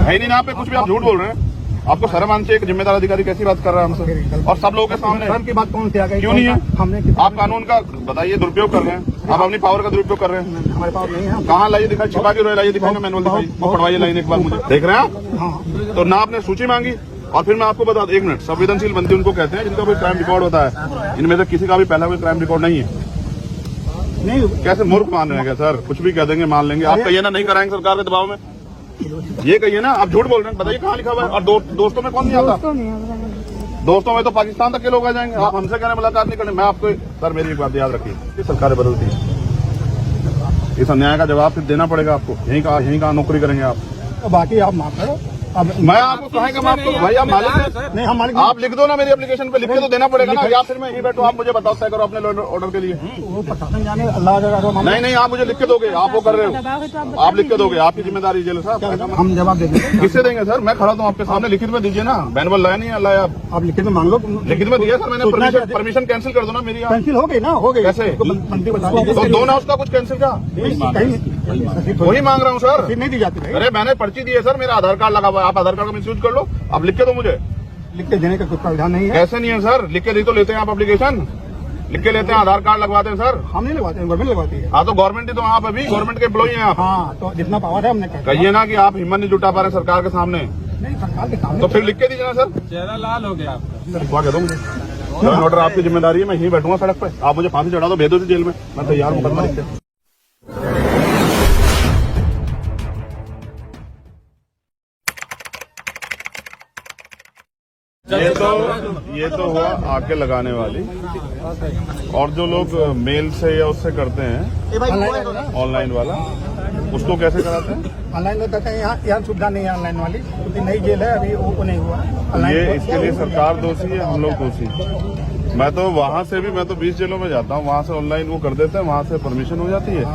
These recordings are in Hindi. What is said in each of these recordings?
है नहीं ना आप पे कुछ भी, आप झूठ बोल रहे हैं। आपको शर्म आनी चाहिए, एक जिम्मेदार अधिकारी कैसी बात कर रहा है हमसे और सब लोगों के सामने। शर्म की बात कौन सी आ गई? क्यों नहीं है? हमने आप कानून का बताइए दुरुपयोग कर रहे हैं, आप अपनी पावर का दुरुपयोग कर रहे हैं। हमारे पास नहीं है। कहाँ लाइए दिखाई, छिपा के रोए लाइए दिखाई, मैनुअल दिखाई, वो पढ़वाइए लाइन एक बार मुझे। देख रहे हैं आप? हाँ। तो ना आपने सूची मांगी और फिर मैं आपको बता दूं, 1 मिनट, संवेदनशील बंदी उनको कहते हैं जिनका कोई क्राइम रिकॉर्ड होता है। इनमें से किसी का भी पहला कोई क्राइम रिकॉर्ड नहीं है। नहीं, कैसे मूर्ख मान रहे हैं क्या सर? कुछ भी कह देंगे, मान लेंगे। आप कहिए ना नहीं कराएंगे सरकार के दबाव में, ये कहिए ना। आप झूठ बोल रहे हैं, बताइए कहाँ लिखा हुआ है? और दोस्तों में कौन नहीं आता? दोस्तों में तो पाकिस्तान तक के लोग आ जाएंगे। आप हमसे कहने मुलाकात नहीं करने। मैं आपको सर, मेरी एक बात याद रखिए, ये सरकारें बदलती हैं, इस अन्याय का जवाब फिर देना पड़ेगा आपको। यहीं कहाँ नौकरी करेंगे आप? बाकी आप माफ करो। अब मैं आपको कहेंगे माफ करो भाई, आप मालिक हैं। नहीं, हम मालिक आप लिख दो ना मेरी एप्लीकेशन पे, लिख के तो देना पड़ेगा ना, या फिर मैं यहीं बैठो, आप मुझे बताओ तय करो अपने ऑर्डर के लिए। वो प्रशासन जाने, अल्लाह नहीं, आप मुझे लिख के दोगे, आप वो कर रहे हो, आप लिख के दोगे, आपकी जिम्मेदारी जेल साहब। हम जवाब दे देंगे। किससे देंगे सर? मैं खड़ा तो आपके सामने, लिखित में दीजिए ना। मैनुअल लाया नहीं लाया आप लिखित में मांग लो। लिखित में दिया सर मैंने, परमिशन कैंसिल कर दो ना मेरी। कैंसिल हो गई ना, हो गई। कैसे? मंत्री बता तो दो ना उसका कुछ कैंसिल का, वही मांग रहा हूँ सर। नहीं दी जाती। अरे मैंने पर्ची दी है सर, मेरा आधार कार्ड लगा हुआ है, आप आधार कार्ड का मिसयूज कर लो। आप लिख के दो मुझे। लिख के देने का कुछ प्रावधान नहीं है। कैसे नहीं है सर? लिख के दी तो लेते हैं आप एप्लीकेशन, लिख के लेते हैं, आधार कार्ड लगवाते हैं सर। हम नहीं लगवाते हैं, गवर्नमेंट लगवाती है। हाँ तो गवर्नमेंट ही तो, आप अभी गवर्नमेंट के एम्प्लॉई हैं आप। हाँ, तो जितना पावर है हमने कर। कहिए ना कि आप हिम्मत नहीं जुटा पा रहे सरकार के सामने, नहीं, सरकार के सामने तो फिर लिख के दीजिए ना सर। चेहरा लाल हो गया आपका। लिखवा के दो मुझे ऑर्डर, आपकी जिम्मेदारी है। मैं यहीं बैठूंगा सड़क पे, आप मुझे फांसी चढ़ा दो, भेज दो जेल में, मैं तैयार मुकदमा लिख के। ये तो हुआ आके लगाने वाली, और जो लोग मेल से या उससे करते हैं ऑनलाइन वाला, उसको कैसे कराते हैं? ऑनलाइन तो कहते हैं यहाँ सुविधा नहीं है ऑनलाइन वाली, क्योंकि नई जेल है अभी, वो नहीं हुआ। ये इसके लिए सरकार दोषी है, हम लोग दोषी। मैं तो वहाँ से भी, मैं तो 20 जेलों में जाता हूँ, वहाँ से ऑनलाइन वो कर देते हैं, वहाँ से परमिशन हो जाती है।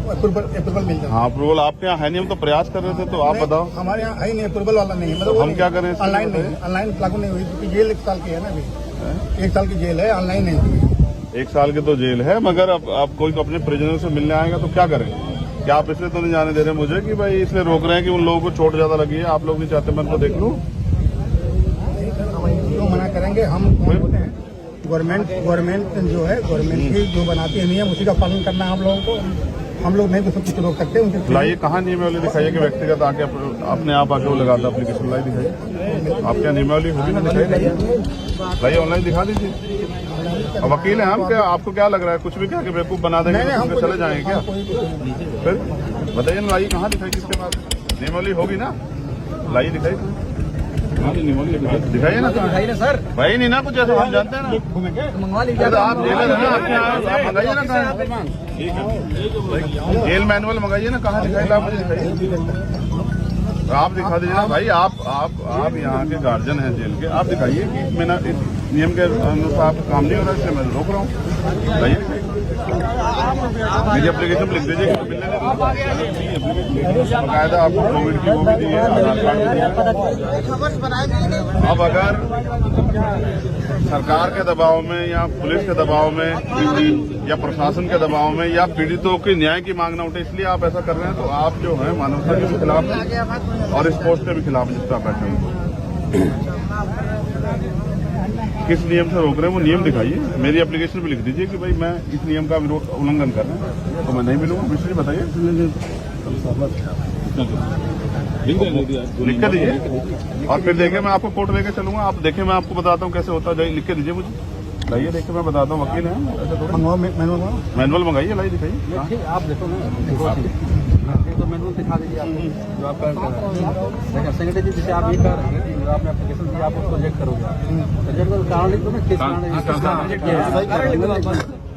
अप्रूवल मिल जाता है। हाँ अप्रूवल आपके यहाँ है नहीं, हम तो प्रयास कर रहे थे, तो आप बताओ। हमारे यहाँ है नहीं, अप्रूवल वाला नहीं है। मतलब हम क्या करें? ऑनलाइन नहीं, ऑनलाइन लागू नहीं हुई, क्योंकि जेल 1 साल की है ना अभी। 1 साल की जेल है, ऑनलाइन नहीं हुई। 1 साल की तो जेल है, मगर अब कोई तो अपने प्रिजनर से मिलने आएगा तो क्या करें? क्या आप इसलिए तो नहीं जाने दे रहे मुझे कि भाई इसलिए रोक रहे हैं कि उन लोगों को चोट ज्यादा लगी है, आप लोग नहीं चाहते मैं उनको देख लूं? क्यों मना करेंगे? हम बोलते हैं गवर्नमेंट जो है, गवर्नमेंट की जो बनाती है नियम, उसी का पालन करना है हम लोगों को। हम लोग नहीं तो सब कुछ रोक सकते हैं। लाइए कहाँ नियमावली दिखाइए कि व्यक्तिगत आके अपने आप आके वो लगाता एप्लीकेशन, लाई दिखाइए। आप क्या नियमावली होगी ना, दिखाइए, लाइए ऑनलाइन दिखा दीजिए। अब वकील हैं हम, क्या आपको क्या लग रहा है कुछ भी क्या बेवकूफ बना देंगे तो हम चले जाएंगे क्या? फिर बताइए ना, लाइए कहाँ दिखाई, किसके पास नियमावली होगी ना, लाइए दिखाइए, दिखाइए ना सर। भाई नहीं ना कुछ ऐसा, हम जानते हैं ना, मंगवा लीजिए। आप जेलर हैं, आप मंगाइए ना कहाँ, जेल मैनुअल मंगाइए ना, कहाँ दिखाइए, आप मुझे दिखाइए, आप दिखा दीजिए ना भाई। आप यहाँ के गार्जियन हैं जेल के, आप दिखाइए कि मैंने इस नियम के अनुसार काम नहीं हो रहा, इसलिए मैं रोक रहा हूँ। बताइए मेरी एप्लीकेशन लिख दीजिए कि मिलने बाकायदा आपको कोविड की वो भी दी है, आधार कार्ड भी दिया। अब अगर सरकार के दबाव में या पुलिस के दबाव में या प्रशासन के दबाव में या पीड़ितों के न्याय की मांग न उठे, इसलिए आप ऐसा कर रहे हैं, तो आप जो है मानवता के खिलाफ और स्पोर्ट्स के भी खिलाफ जिस पर बैठे हैं। किस नियम से रोक रहे हैं वो नियम दिखाइए, मेरी एप्लीकेशन पे लिख दीजिए कि भाई मैं इस नियम का उल्लंघन कर रहा हूँ, तो मैं नहीं मिलूंगा। मिश्री बताइए, लिख के दीजिए और फिर देखिए मैं आपको कोर्ट लेके चलूंगा। आप देखिए मैं आपको बताता हूँ कैसे होता है, लिख के दीजिए मुझे, लाइए देखिए मैं बताता हूँ, वकील है, मैनुअल मंगाइए, लाइए दिखाइए। आप देखो ना, तो मैनुअल दिखा दीजिए आप जो आपका सेक्रेटरी जी, जैसे आप ये कर रहे हैं जो आपने एप्लीकेशन दी, आप उसको रिजेक्ट करोगे, रिजेक्ट करो कारण लिख दो ना, किस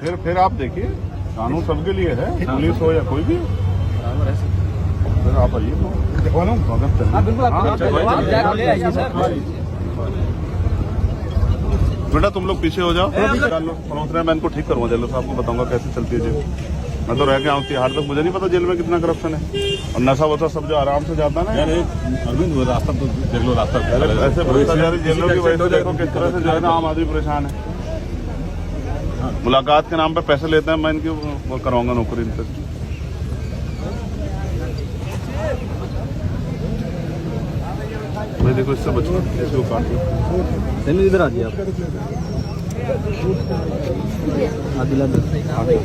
कारण। फिर आप देखिए, कानून सबके लिए है, पुलिस हो या कोई भी, फिर आप आइए देखो ना, बेटा तुम लोग पीछे हो जाओ, मैं इनको ठीक करूंगा, जेलर साहब को बताऊंगा कैसे चलती है जेल। मैं तो रह गया हूँ तिहाड़ तक, मुझे नहीं पता जेल में कितना करप्शन है, और नशा वशा सब जो आराम से जाता है ना, अरविंद वो रास्ता तो देख लो, रास्ता ऐसे भ्रष्टाचारी जेलों की वजह से देखो किस तरह से जो है ना आम आदमी परेशान है। मुलाकात के नाम पे पैसे लेते हैं, मैं इनकी वो कराऊंगा नौकरी इनसे। भाई देखो इससे बचना, इसको काट लो। सेमी इधर आ जाइए आप, आदिला इधर आ जाइए।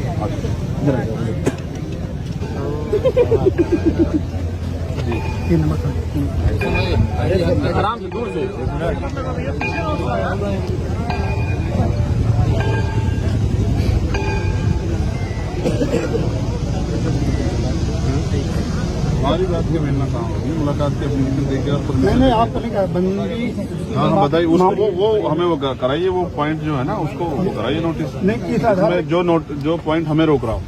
तीन नंबर आराम से, दूर से। हमारी बात के मिलना कहाँ होगी, मुलाकात के अपनी देखिए आप। नहीं आपको नहीं कहा बंदी। हाँ बताइए उसको, वो हमें वो कराइए, वो पॉइंट जो है ना उसको वो कराइए नोटिस। नहीं किस आधार मैं जो पॉइंट हमें रोक रहा हूँ।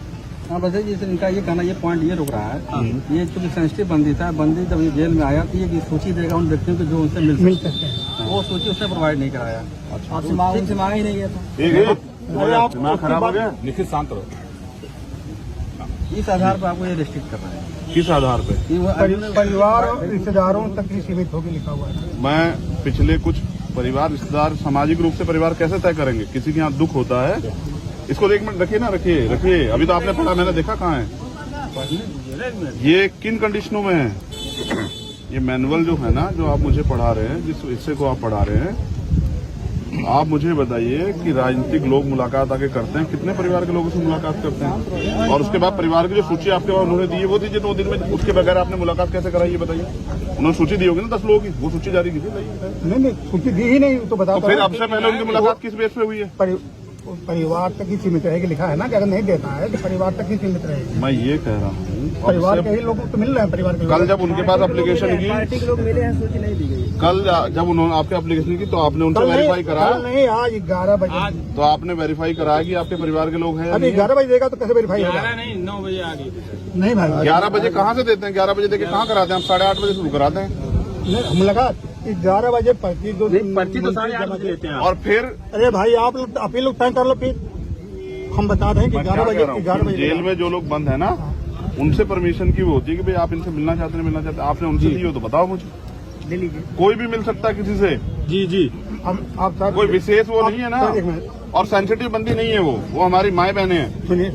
हाँ बस जैसे इनका ये कहना, ये पॉइंट ये रोक रहा है, ये चूंकि सेंसिटिव बंदी था, बंदी जब ये जेल में आया तो ये सूची देगा उन व्यक्तियों को जो उनसे मिल मिल सकते हैं। वो सूची उसने प्रोवाइड नहीं कराया। आपसे मांगा ही नहीं गया था। ठीक है, दिमाग खराब हो गया। निखिल शांत रहो। इस आधार पर आपको ये रिस्ट्रिक्ट कर रहे हैं। किस आधार पे? कि वो परिवार और रिश्तेदारों तक ही सीमित होकर लिखा हुआ है। मैं पिछले कुछ परिवार रिश्तेदार सामाजिक रूप से परिवार कैसे तय करेंगे? किसी के यहाँ दुख होता है, इसको 1 मिनट रखिए ना, रखिए। अभी तो आपने पढ़ा, मैंने देखा कहाँ है ये, किन कंडीशनों में है ये मैनुअल जो है ना, जो आप मुझे पढ़ा रहे हैं, जिस हिस्से को आप पढ़ा रहे हैं, आप मुझे बताइए कि राजनीतिक लोग मुलाकात आके करते हैं, कितने परिवार के लोगों से मुलाकात करते हैं? और उसके बाद परिवार की जो सूची आपके पास उन्होंने दी है वो दीजिए 2 दिन में। उसके बगैर आपने मुलाकात कैसे कराई ये बताइए? उन्होंने सूची दी होगी ना 10 लोगों की, वो सूची जारी की थी। नहीं सूची दी ही नहीं तो बताओ। फिर आपसे पहले उनकी मुलाकात किस बेस पे हुई है? परिवार तक ही सीमित रहेगी लिखा है ना, कि अगर नहीं देता है तो परिवार तक ही सीमित रहेगी। मैं ये कह रहा हूँ परिवार के ही लोग तो मिल रहे हैं। परिवार के कल जब उनके पास एप्लीकेशन की, पार्टी के लोग मिले हैं, सूची नहीं दी गई। कल जब उन्होंने आपके एप्लीकेशन की तो आपने उनसे वेरीफाई कराया? नहीं, आज 11 बजे। तो आपने वेरीफाई कराया कि आपके परिवार के लोग हैं? अभी 11 बजे देगा तो कैसे वेरीफाई होगा? नहीं 9 बजे आ गई। नहीं भाई 11 बजे कहाँ से देते हैं? 11 बजे देके कहाँ कराते हैं? हम 8:30 बजे शुरू कराते हैं। मुलाकात 11 बजे पर्ची जो पर्ची तो 8:30 बजे देते हैं। और फिर अरे भाई आप ही लोग तय कर लो, फिर हम बता दें कि 11 बजे जेल में जो लोग बंद है ना, उनसे परमिशन की वो होती है कि भाई आप इनसे मिलना चाहते हैं, आपने उनसे दी हो तो बताओ मुझे। ले लीजिए। कोई भी मिल सकता है किसी से। जी आप कोई विशेष वो नहीं है ना, और सेंसिटिव बंदी नहीं है वो हमारी माए बहने हैं। सुनिए,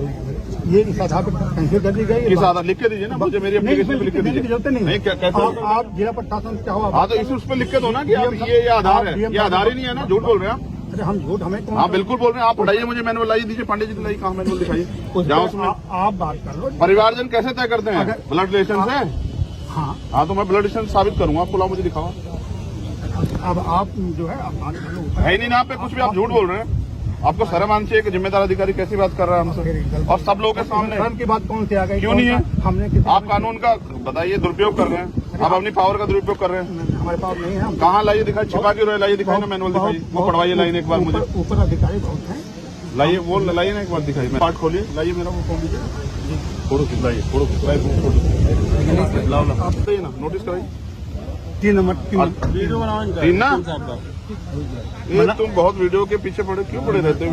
ये इस आधार पर कैंसिल कर दी गई। इस आधार लिख के दीजिए ना मुझे, मेरी एप्लीकेशन पे लिख के दीजिए। नहीं कैसे? आप जिला प्रशासन चाहो। हाँ तो इस पर लिख के दो ना कि आप ये आधार है, ये आधार ही नहीं है ना, झूठ बोल रहे हैं आप। अरे हम झूठ हमें कौन? हाँ बिल्कुल बोल रहे हैं आप। पढ़ाइए मुझे मैनुअल लाइए दीजिए, पांडे जी लाइए, कहाँ मैनुअल दिखाइए जाओ उसमें। आप बात कर लो। परिवारजन कैसे तय करते हैं? ब्लड रिलेशन से। हाँ तो मैं ब्लड रिलेशन साबित करूंगा आपको, लाओ मुझे दिखाओ। अब आप जो है आप बात कर लो। है ही नहीं ना आप पे कुछ भी, आप झूठ बोल रहे हैं। आपको शर्म आनी चाहिए कि जिम्मेदार अधिकारी कैसी बात कर रहा है हमसे, और सब लोगों के सामने। शर्म की बात कौन सी आ गई? क्यों नहीं है? हमने आप कानून का बताइए, दुरुपयोग कर रहे हैं आप, अपनी पावर का दुरुपयोग कर रहे हैं। हमारे पास नहीं है। कहाँ लाइए दिखाई, छिपा क्यों रहे? लाइए दिखाई ना मैनुअल, दिखाइए वो पढ़वाइए लाइन एक बार मुझे। ऊपर अधिकारी बहुत हैं। लाइए वो लाइए ना एक बार दिखाइए, पार्ट खोलिए, लाइए मेरा वो खोल दीजिए, फोटो खिंचवाइए, फोटो खिंचवाइए, लाओ ना आप बताइए ना, नोटिस कराइए। 3 नंबर वीडियो बनाओ इनका। 3 ना ये तुम बहुत वीडियो के पीछे पड़े क्यों पड़े रहते हो?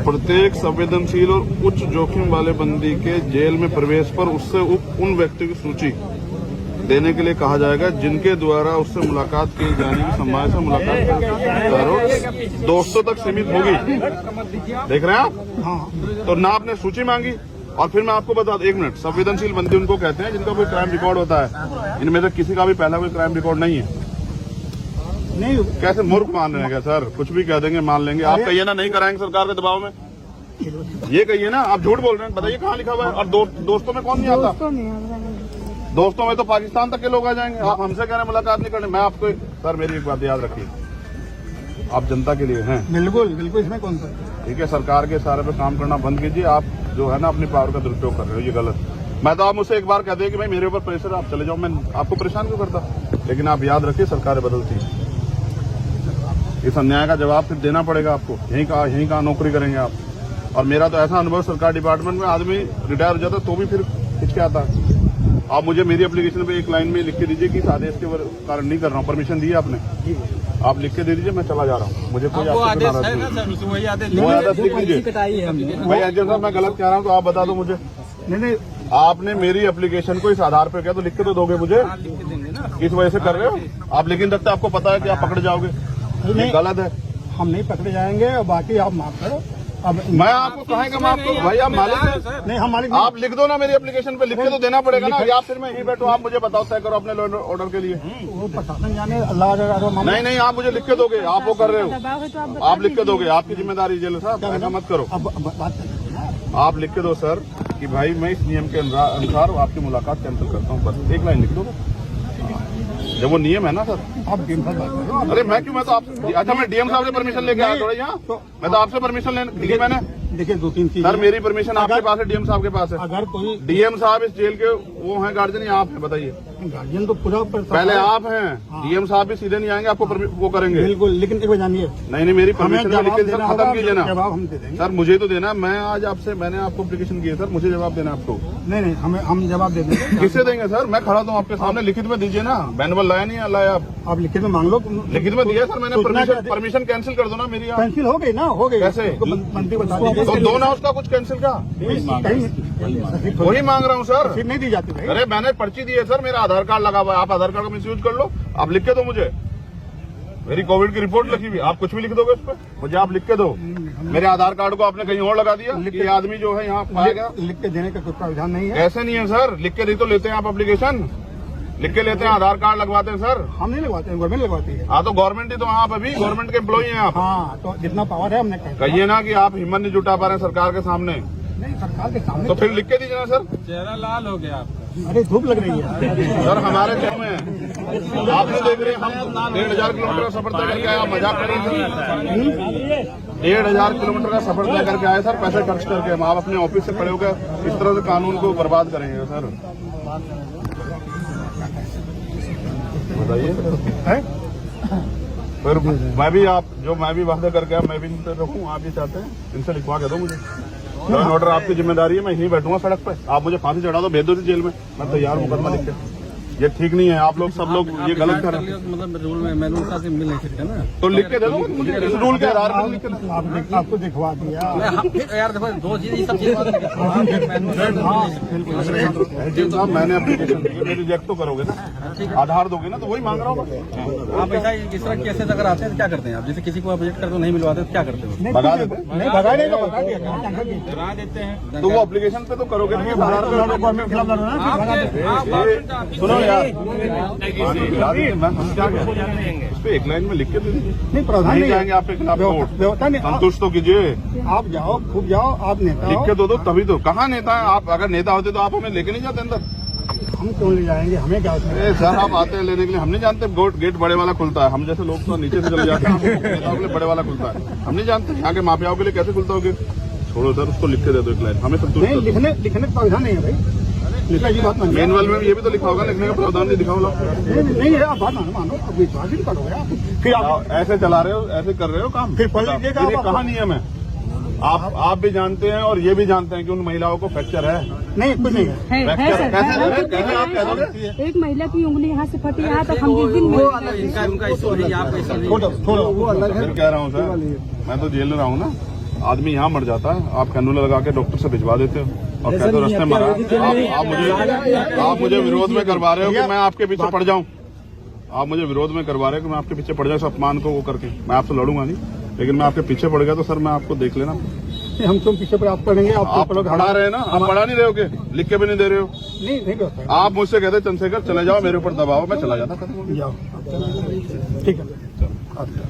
प्रत्येक संवेदनशील और उच्च जोखिम वाले बंदी के जेल में प्रवेश पर उससे उन व्यक्ति की सूची देने के लिए कहा जाएगा जिनके द्वारा उससे मुलाकात की जाने की संभावना से मुलाकात दोस्तों तक सीमित होगी। देख रहे हैं आप? हाँ। तो ना आपने सूची मांगी, और फिर मैं आपको बता दूं, 1 मिनट, संवेदनशील बंदी उनको कहते हैं जिनका कोई क्राइम रिकॉर्ड होता है। इनमें से किसी का भी पहला कोई क्राइम रिकॉर्ड नहीं है। नहीं कैसे मूर्ख मान रहे हैं क्या सर? कुछ भी कह देंगे, मान लेंगे। आप कहिए ना नहीं कराएंगे सरकार के दबाव में, ये कहिए ना। आप झूठ बोल रहे हैं, बताइए कहाँ लिखा हुआ है? और दोस्तों में कौन नहीं आता? दोस्तों में तो पाकिस्तान तक के लोग आ जाएंगे। आप हमसे कह रहे हैं मुलाकात नहीं करनी। मैं आपको सर, मेरी एक बात याद रखिए, आप जनता के लिए हैं। बिल्कुल बिल्कुल, इसमें कौन सा? ठीक है, सरकार के सारे पे काम करना बंद कीजिए। आप जो है ना अपनी पावर का दुरुपयोग कर रहे हो, ये गलत। मैं तो आप मुझसे एक बार कहते हैं कि भाई मेरे ऊपर प्रेशर, आप चले जाओ, मैं आपको परेशान क्यों करता? लेकिन आप याद रखिए, सरकारें बदलती हैं, इस अन्याय का जवाब फिर देना पड़ेगा आपको। यहीं कहाँ नौकरी करेंगे आप? और मेरा तो ऐसा अनुभव, सरकार डिपार्टमेंट में आदमी रिटायर हो जाता तो भी फिर हिचकिचाता है। आप मुझे मेरी एप्लीकेशन पे एक लाइन में लिख के दीजिए कि इस आदेश के कारण नहीं कर रहा हूँ, परमिशन दी आपने, आप लिख के दे दीजिए, मैं चला जा रहा हूँ। मुझे कोई आदेश लिख दीजिए। भाई एजेंट साहब, मैं गलत कह रहा हूँ तो आप बता दो मुझे। नहीं, आपने मेरी एप्लीकेशन को इस आधार पे क्या तो लिख के तो दोगे मुझे? इस वजह से कर रहे हो आप, लेकिन रखते आपको पता है कि आप पकड़े जाओगे। ये गलत है। हम नहीं पकड़े जाएंगे। और बाकी आप माफ करो, अब मैं आपको कहेंगे मैं आपको भाई आप मालिक हैं नहीं हम मालिक आप लिख दो ना मेरी एप्लीकेशन पे लिख के तो देना पड़ेगा ना या फिर मैं यहीं बैठूं आप मुझे बताओ तय करो अपने ऑर्डर के लिए वो प्रशासन जाने अल्लाह का नहीं नहीं आप मुझे लिख के दोगे आप वो कर रहे दबाव है तो हो आप लिख के दोगे आपकी जिम्मेदारी जेल साहब ऐसा मत करो अब बात करें ना। आप लिख के दो सर कि भाई मैं इस नियम के अनुसार आपकी मुलाकात कैंसिल करता हूँ बस एक लाइन लिख दो जब वो नियम है ना सर आप दिन भर बात करो अरे मैं क्यों मैं तो आप अच्छा मैं डीएम साहब से परमिशन लेके आया थोड़ा यहाँ मैं तो आपसे परमिशन लेने ली मैंने देखिए 2-3 चीजें सर मेरी परमिशन आपके पास है डीएम साहब के पास है अगर कोई डीएम साहब इस जेल के वो हैं गार्जियन या आप हैं बताइए गार्जियन तो पूरा पहले आप हैं डीएम साहब भी सीधे नहीं आएंगे आपको वो करेंगे बिल्कुल लेकिन एक बार जानिए नहीं नहीं मेरी हमें परमिशन लिख के सर खत्म कीजिए ना जवाब हम दे देंगे सर मुझे तो देना मैं आज आपसे मैंने आपको एप्लीकेशन की है सर मुझे जवाब देना आपको नहीं नहीं हम जवाब दे देंगे किससे देंगे सर मैं खड़ा तो आपके सामने लिखित में दीजिए ना मैनुअल लाया नहीं लाया आप आप लिखित में मांग लो लिखित में दिया सर मैंने सूचना परमिशन कैंसिल कर दो ना मेरी आप कैंसिल हो गई ना हो गई कैसे? तो मंत्री बता दीजिए तो दो ना उसका कुछ कैंसिल का कहीं वही मांग रहा हूँ सर रसीद नहीं दी जाती भाई अरे मैंने पर्ची दी है सर मेरा आधार कार्ड लगा हुआ है आप आधार कार्ड का मिसयूज कर लो आप लिख के दो मुझे मेरी कोविड की रिपोर्ट लिखी हुई आप कुछ भी लिख दोगे उस पर मुझे आप लिख के दो मेरे आधार कार्ड को आपने कहीं और लगा दिया ये आदमी जो है यहाँ पाया गया लिख के देने का कोई प्रावधान नहीं है ऐसे नहीं है सर लिख के नहीं तो लेते हैं आप एप्लीकेशन लिख के लेते हैं आधार कार्ड लगवाते हैं सर हम नहीं लगवाते हैं गवर्नमेंट लगवाती है हाँ तो गवर्नमेंट ही तो आप अभी गवर्नमेंट के एम्प्लॉई हैं आप हाँ तो जितना पावर है हमने कहा कहिए ना कि आप हिम्मत नहीं जुटा पा रहे हैं सरकार के सामने नहीं सरकार के सामने तो फिर लिख के दीजिए ना सर चेहरा लाल हो गया आपका। अरे धूप लग रही है सर हमारे शहर में आपने देख रहे हैं हम 1500 किलोमीटर का सफर तय करके आए आप मजाक कर रहे हैं 1500 किलोमीटर का सफर तय करके आए सर पैसे खर्च करके हम आप अपने ऑफिस से खड़े होकर इस तरह से कानून को बर्बाद करेंगे सर बताइए फिर मैं भी आप जो मैं भी वादे करके आया मैं भी इन पे रखूँ आप भी चाहते हैं इनसे लिखवा के दो मुझे ऑर्डर आपकी जिम्मेदारी है मैं यहीं बैठूंगा सड़क पे आप मुझे फांसी चढ़ा दो भेज दो जेल में मैं तैयार मुकदमा लिख के ये ठीक नहीं है आप लोग सब लोग ये गलत कर रहे हैं मतलब रूल में मैनुअल का मिल नहीं सकता ना तो लिख के दे दो मुझे इस रूल के आधार पर लिख के दो आपको दिखवा दिया यार देखो दो चीज ये सब चीज साहब मैंने एप्लीकेशन दी रिजेक्ट तो करोगे ना आधार दोगे ना तो वही मांग रहा हूँ आप ऐसा इस तरह केसेस अगर आते हैं तो क्या करते हैं आप जैसे किसी को प्रोजेक्ट करते हो नहीं मिलवाते तो क्या करते हो भगा देते नहीं भगा नहीं तो भगा दिया करा देते हैं तो वो एप्लीकेशन पे तो करोगे ना आधार गवर्नमेंट के खिलाफ लड़ो ना सुनो यार मैं हम क्या करें उस पे एक लाइन में लिख के दे दीजिए नहीं प्रावधान नहीं नहीं जाएंगे आपके खिलाफ कोर्ट व्यवस्था नहीं संतुष्ट तो कीजिए आप जाओ खूब जाओ आप नेता लिख हो के दो तभी तो कहाँ नेता है आप अगर नेता होते तो आप हमें लेके नहीं जाते अंदर हम क्यों ले जाएंगे हमें क्या उसमें अरे सर आप आते हैं लेने के लिए हम नहीं जानते गेट बड़े वाला खुलता है हम जैसे लोग तो नीचे से चले जाते हैं नेताओं के लिए बड़े वाला खुलता है हम नहीं जानते यहाँ के माफियाओं के लिए कैसे खुलता होगा छोड़ो सर उसको लिख के दे दो एक लाइन हमें संतुष्ट नहीं लिखने का प्रावधान नहीं है भाई लिखा जी बात मानिए मैनुअल में ये भी तो लिखा होगा लिखने का प्रावधान नहीं दिखा होगा नहीं है आप बात मानो अब विश्वास ही नहीं करोगे आप फिर आप ऐसे चला रहे हो ऐसे कर रहे हो काम फिर पढ़ लीजिएगा ये आप। कहाँ नियम है आप भी जानते हैं और ये भी जानते हैं कि उन महिलाओं को फ्रैक्चर है नहीं कुछ नहीं है है फ्रैक्चर सर कैसे आप कह दोगे एक महिला की उंगली यहाँ से फटी यहाँ तक हम जिस दिन इनका उनका इशू नहीं आप इशू नहीं छोड़ो वो अलग है फिर कह रहा हूँ सर मैं तो जेल में रहा हूँ ना आदमी यहाँ मर जाता है आप कैनुला लगा के डॉक्टर से भिजवा देते हो और कहते हो रास्ते मरा आप मुझे विरोध में करवा रहे हो कि मैं आपके पीछे पड़ जाऊं आप मुझे विरोध में करवा रहे हो कि मैं आपके पीछे पड़ जाऊं इस अपमान को वो करके मैं आपसे लड़ूंगा नहीं लेकिन मैं आपके पीछे पड़ गया तो सर मैं आपको देख लेना हम तुम पीछे पर आप पढ़ेंगे आप पढ़ा रहे हैं ना आप पढ़ा नहीं रहे हो के लिख के भी नहीं दे रहे हो नहीं व्यवस्था आप मुझसे कहते चंद्रशेखर चले जाओ मेरे ऊपर दबाओ मैं चला जाता खत्म हो गया जाओ ठीक है